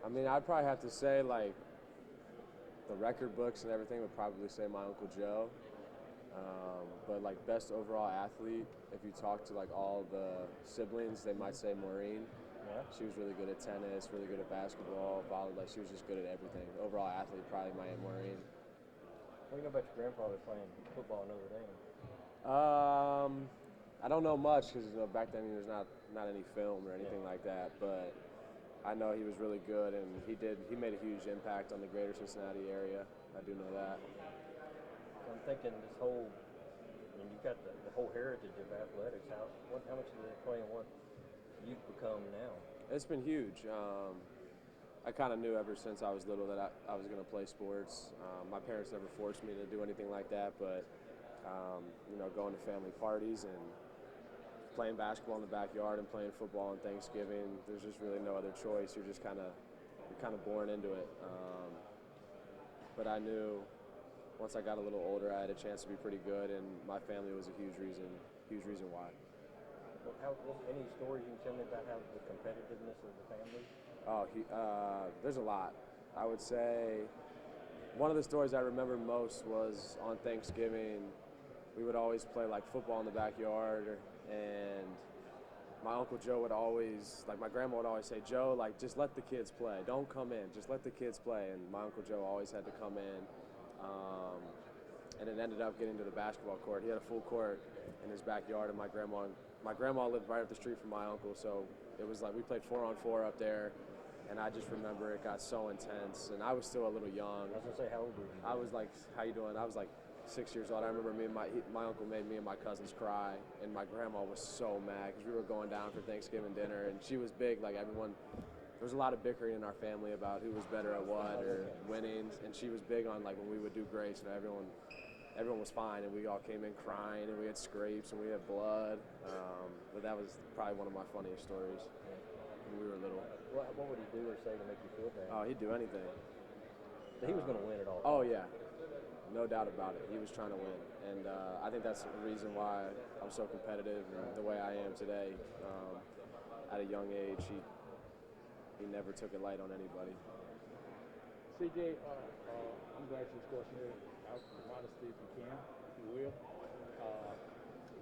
I mean, I'd probably have to say, like, the record books and everything would probably say my Uncle Joe. But, like, best overall athlete, if you talk to, like, all the siblings, they might say Maureen. Yeah. She was really good at tennis, really good at basketball, volleyball. She was just good at everything. Overall athlete, probably my Aunt Maureen. What do you know about your grandfather playing football in Notre Dame? I don't know much because back then there's not any film or anything like that. But I know he was really good, and he made a huge impact on the greater Cincinnati area. I do know that. I'm thinking this whole, you've got the whole heritage of athletics. How much did it play in what you've become now? It's been huge. I kind of knew ever since I was little that I was going to play sports. My parents never forced me to do anything like that, but going to family parties and playing basketball in the backyard and playing football on Thanksgiving, there's just really no other choice. You're kind of born into it. But I knew once I got a little older, I had a chance to be pretty good, and my family was a huge reason why. Any stories you can tell me about how the competitiveness of the family? There's a lot. I would say one of the stories I remember most was on Thanksgiving. We would always play like football in the backyard, and my Uncle Joe would always, like my grandma would always say, Joe, like just let the kids play. Don't come in, just let the kids play. And my Uncle Joe always had to come in. And it ended up getting to the basketball court. He had a full court in his backyard, and my grandma lived right up the street from my uncle, so it was like we played 4-on-4 up there, and I just remember it got so intense, and I was still a little young. I was gonna say, how old were you? I was like, how you doing? I was like 6 years old. I remember my uncle made me and my cousins cry, and my grandma was so mad because we were going down for Thanksgiving dinner, and she was big, like everyone. There was a lot of bickering in our family about who was better at what or winning, and she was big on like when we would do great, everyone was fine, and we all came in crying, and we had scrapes, and we had blood. But that was probably one of my funniest stories when we were little. What would he do or say to make you feel bad? Oh, he'd do anything. So he was going to win it all. Oh, yeah. No doubt about it. He was trying to win. And I think that's the reason why I'm so competitive and the way I am today. At a young age, he never took it light on anybody. CJ, I'm going to ask you this question here, out of modesty if you can, if you will.